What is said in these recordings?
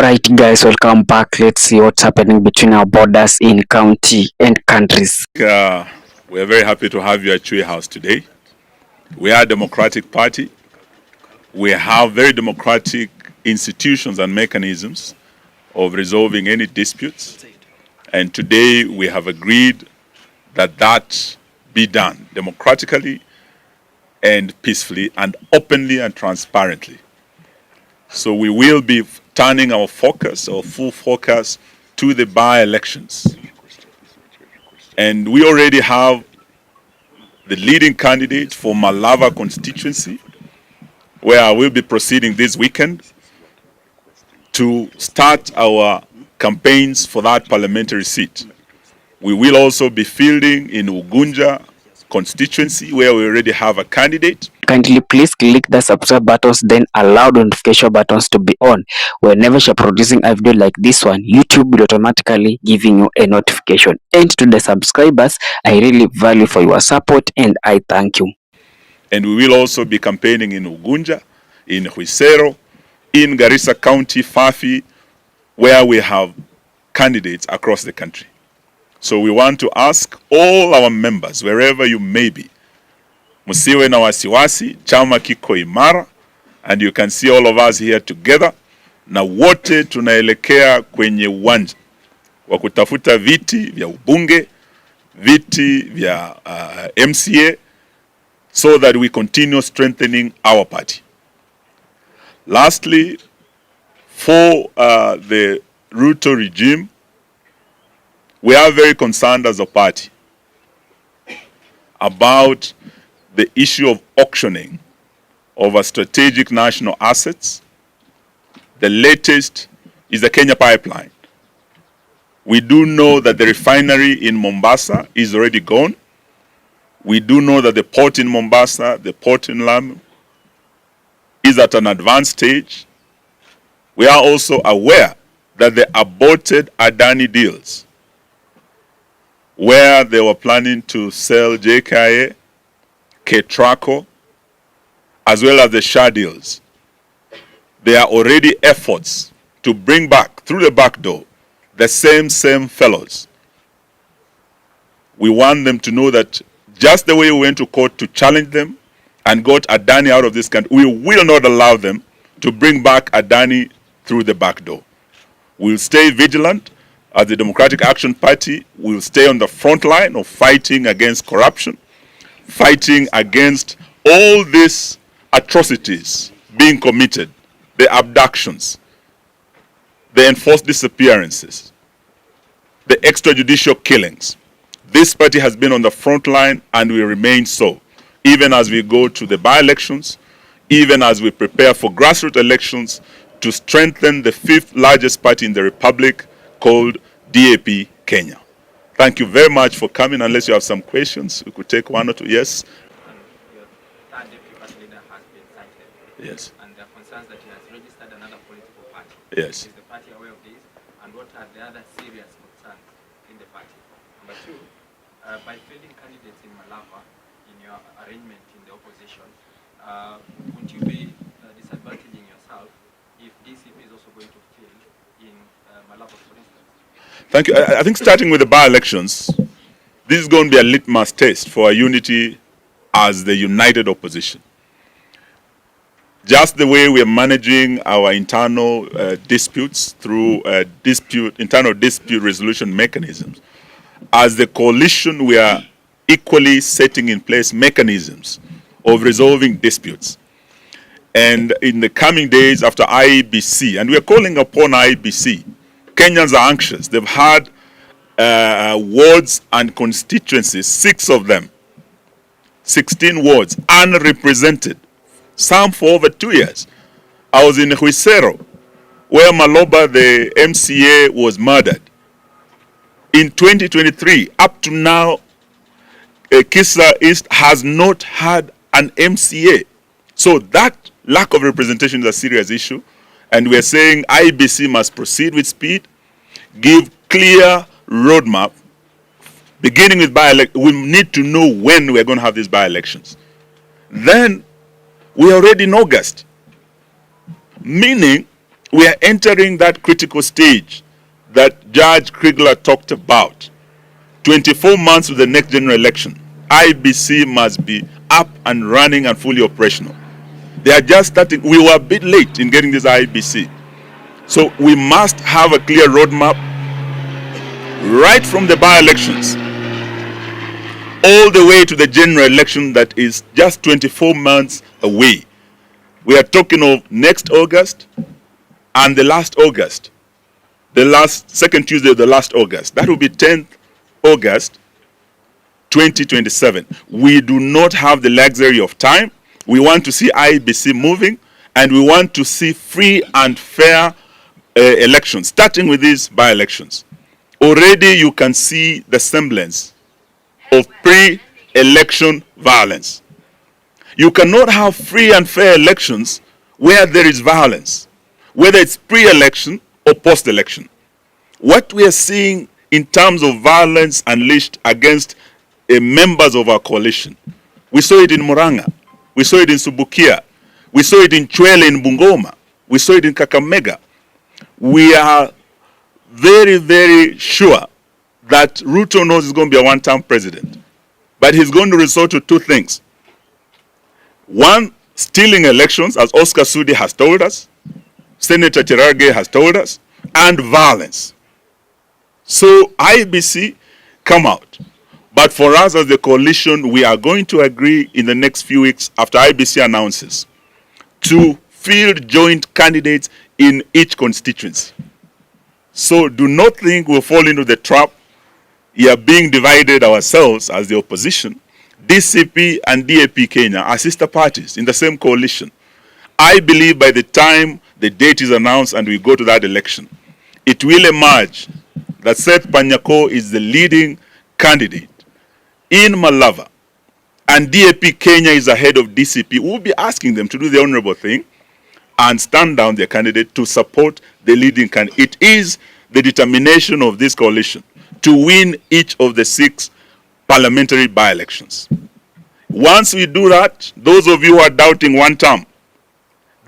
Alright guys, welcome back. Let's see what's happening between our borders in county and countries. We're very happy to have you at Chui House today. We are a democratic party. We have very democratic institutions and mechanisms of resolving any disputes. And today we have agreed that that be done democratically and peacefully and openly and transparently. So we will be turning our focus, our full focus, to the by-elections. And we already have the leading candidate for Wamalwa constituency, where I will be proceeding this weekend to start our campaigns for that parliamentary seat. We will also be fielding in Ugunja constituency, where we already have a candidate. Kindly please click the subscribe buttons, then allow the notification buttons to be on. Whenever you're producing a video like this one, YouTube will automatically giving you a notification. And to the subscribers, I really value for your support and I thank you. And we will also be campaigning in Ugunja, in Huisero, in Garissa County, Fafi, where we have candidates across the country. So we want to ask all our members, wherever you may be, musiwe na wasiwasi, chama kiko imara, and you can see all of us here together, na wote tunaelekea kwenye uwanja wa kutafuta viti vya ubunge, viti vya MCA, so that we continue strengthening our party. Lastly, for the Ruto regime, we are very concerned as a party about the issue of auctioning of our strategic national assets. The latest is the Kenya pipeline. We do know that the refinery in Mombasa is already gone. We do know that the port in Mombasa, the port in Lamu, is at an advanced stage. We are also aware that the aborted Adani deals, where they were planning to sell JKA, Ketraco, as well as the Shah deals, there are already efforts to bring back, through the back door, the same fellows. We want them to know that just the way we went to court to challenge them and got Adani out of this country, we will not allow them to bring back Adani through the back door. We'll stay vigilant. As the Democratic Action Party, we'll stay on the front line of fighting against corruption, fighting against all these atrocities being committed, the abductions, the enforced disappearances, the extrajudicial killings. This party has been on the front line and will remain so, even as we go to the by-elections, even as we prepare for grassroots elections to strengthen the fifth largest party in the Republic, called DAP Kenya. Thank you very much for coming. Unless you have some questions, we could take one or two. Yes? Your third deputy party leader has been cited. Yes. And there are concerns that he has registered another political party. Yes. Is the party aware of this? And what are the other serious concerns in the party? Number two, by fielding candidates in Wamalwa, in your arrangement in the opposition, wouldn't you be disadvantaging yourself if DCP is also going to field in Wamalwa, for instance? Thank you. I think starting with the by-elections, this is going to be a litmus test for our unity as the united opposition. Just the way we are managing our internal disputes through internal dispute resolution mechanisms, as the coalition we are equally setting in place mechanisms of resolving disputes. And in the coming days after IEBC, and we are calling upon IEBC, Kenyans are anxious. They've had wards and constituencies, 6 of them, 16 wards, unrepresented, some for over 2 years. I was in Huisero, where Maloba, the MCA, was murdered. In 2023, up to now, Kisa East has not had an MCA. So that lack of representation is a serious issue. And we're saying IBC must proceed with speed, give clear roadmap, beginning with by-elections. We need to know when we're going to have these by-elections. Then we're already in August, meaning we are entering that critical stage that Judge Kriegler talked about. 24 months to the next general election. IBC must be up and running and fully operational. They are just starting. We were a bit late in getting this IBC. So we must have a clear roadmap right from the by-elections all the way to the general election that is just 24 months away. We are talking of next August and the last August. The last second Tuesday of the last August. That will be 10th August 2027. We do not have the luxury of time. We want to see IBC moving, and we want to see free and fair elections, starting with these by-elections. Already you can see the semblance of pre-election violence. You cannot have free and fair elections where there is violence, whether it's pre-election or post-election. What we are seeing in terms of violence unleashed against members of our coalition, we saw it in Murang'a, we saw it in Subukia, we saw it in Chwele in Bungoma, we saw it in Kakamega. We are very, very sure that Ruto knows he's going to be a one-term president, but he's going to resort to two things. One, stealing elections, as Oscar Sudi has told us, Senator Cherargei has told us, and violence. So IBC, come out. But for us as the coalition, we are going to agree in the next few weeks after IBC announces to field joint candidates in each constituency. So do not think we'll fall into the trap. We are being divided ourselves as the opposition. DCP and DAP Kenya are sister parties in the same coalition. I believe by the time the date is announced and we go to that election, it will emerge that Seth Panyako is the leading candidate in Malava, and DAP Kenya is ahead of DCP. We'll be asking them to do the honorable thing and stand down their candidate to support the leading candidate. It is the determination of this coalition to win each of the 6 parliamentary by-elections. Once we do that, those of you who are doubting one term,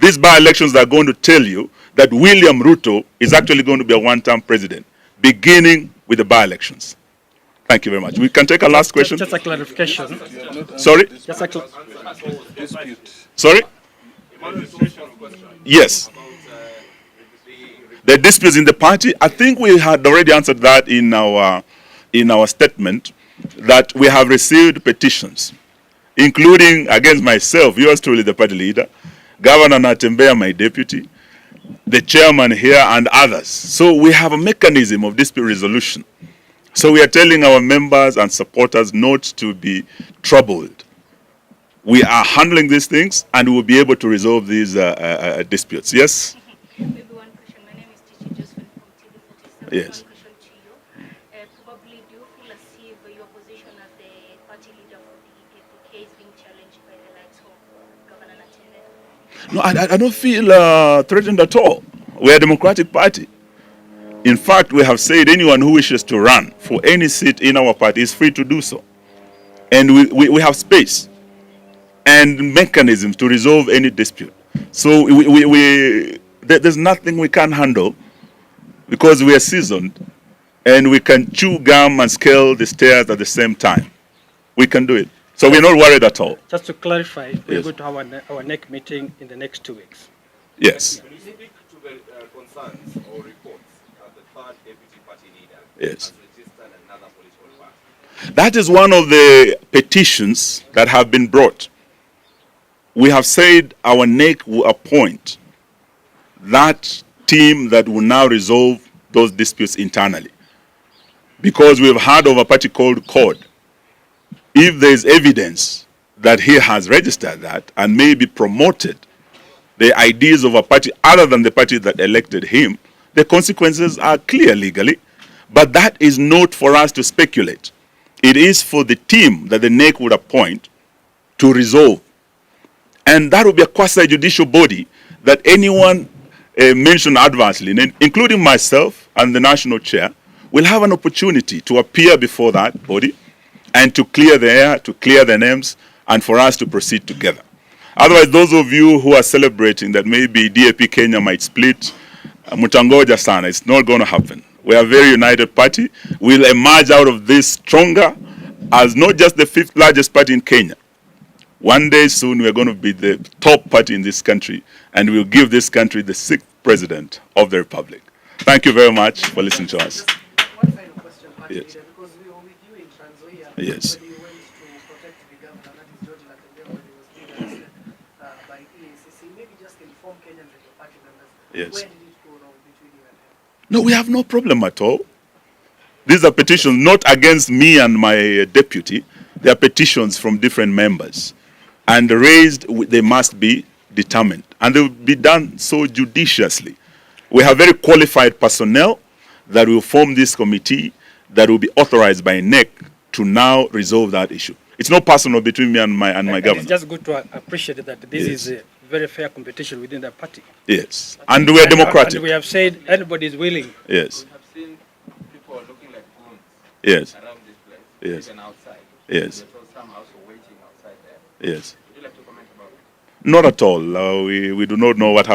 these by-elections are going to tell you that William Ruto is actually going to be a one-term president, beginning with the by-elections. Thank you very much. We can take a last question. Just a clarification. Sorry? Just Sorry? Yes. The disputes in the party, I think we had already answered that in our statement, that we have received petitions, including against myself, yours truly, the party leader, Governor Natembeya, my deputy, the chairman here, and others. So we have a mechanism of dispute resolution. So we are telling our members and supporters not to be troubled. We are handling these things, and we will be able to resolve these disputes. Yes? Maybe one question. My name is Teacher Josephine from TV47. Yes. One question to you. Probably, do you feel as if your position as the party leader for the APK is being challenged by the likes of Governor Natembeya? No, I don't feel threatened at all. We are a democratic party. In fact, we have said anyone who wishes to run for any seat in our party is free to do so. And we have space and mechanisms to resolve any dispute. So there's nothing we can't handle because we are seasoned and we can chew gum and scale the stairs at the same time. We can do it. So we're not worried at all. Just to clarify, we're Yes. going to have our NEC meeting in the next 2 weeks. Yes. Can you speak to the concerns or reports that the third deputy party leader Yes. has registered another political party? That is one of the petitions that have been brought. We have said our NEC will appoint that team that will now resolve those disputes internally. Because we've heard of a party called CORD. If there is evidence that he has registered that and maybe promoted the ideas of a party other than the party that elected him, the consequences are clear legally. But that is not for us to speculate. It is for the team that the NEC would appoint to resolve. And that will be a quasi-judicial body that anyone mentioned adversely, including myself and the national chair, will have an opportunity to appear before that body and to clear the air, to clear the names, and for us to proceed together. Otherwise, those of you who are celebrating that maybe DAP Kenya might split Mutangoja sana. It's not going to happen. We are a very united party. We'll emerge out of this stronger as not just the fifth largest party in Kenya. One day soon we are going to be the top party in this country, and we'll give this country the 6th president of the republic. Thank you very much for listening to us. One final question, Party Yes. Leader, because we were with you in Trans-Nzoia Yes. when you went to protect the governor, that is George Natembeya, when he was being arrested by EACC. Maybe just inform Kenyans and your party members, Yes. where did it go wrong between you and him? No, we have no problem at all. These are petitions not against me and my deputy. They are petitions from different members. And raised, they must be determined. And they will be done so judiciously. We have very qualified personnel that will form this committee that will be authorized by NEC to now resolve that issue. It's not personal between me and my governor. It's just good to appreciate that this Yes. is a very fair competition within the party. Yes. And we are democratic. And we have said anybody is willing. Yes. We have seen people looking like goons Yes. around this place, Yes. even outside. Yes. We saw some also waiting outside there. Yes. Would you like to comment about it? Not at all. We do not know what happened.